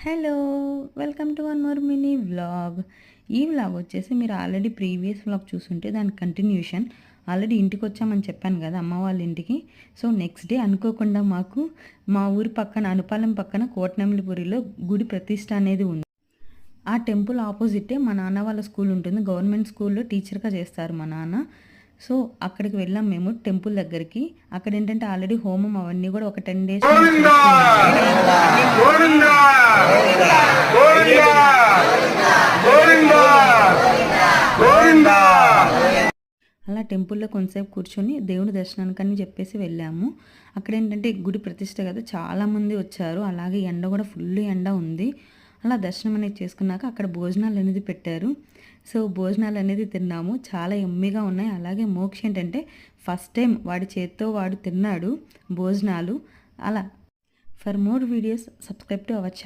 Hello! Welcome to one more mini vlog. ఈ vlog వచ్చేసి మీరు ఆల్రెడీ ప్రీవియస్ వ్లాగ్ చూసుంటే దాని కంటిన్యూషన్. ఆల్రెడీ ఇంటికొచ్చామని చెప్పాను కదా అమ్మ వాళ్ళ ఇంటికి. సో నెక్స్ట్ డే అనుకోకుండా మాకు మా ఊరి పక్కన అనుపాలెం పక్కన కోటనెమ్మలిపురిలో గుడి ప్రతిష్ట అనేది ఉంది. ఆ టెంపుల్ ఆపోజిటే మా నాన్న వాళ్ళ స్కూల్ ఉంటుంది. గవర్నమెంట్ స్కూల్లో టీచర్గా చేస్తారు మా నాన్న. సో అక్కడికి వెళ్ళాం మేము టెంపుల్ దగ్గరికి. అక్కడ ఏంటంటే ఆల్రెడీ హోమం అవన్నీ కూడా ఒక 10 డేస్ అలా టెంపుల్లో కొంతసేపు కూర్చొని దేవుని దర్శనానికి అని చెప్పేసి వెళ్ళాము. అక్కడ ఏంటంటే గుడి ప్రతిష్ట కదా, చాలామంది వచ్చారు. అలాగే ఎండ కూడా ఫుల్ ఎండ ఉంది. అలా దర్శనం అనేది చేసుకున్నాక అక్కడ భోజనాలు అనేది పెట్టారు. సో భోజనాలు అనేది తిన్నాము, చాలా ఎమ్మిగా ఉన్నాయి. అలాగే మోక్ష ఏంటంటే ఫస్ట్ టైం వాడి చేత్తో వాడు తిన్నాడు భోజనాలు. అలా for more videos subscribe to our channel.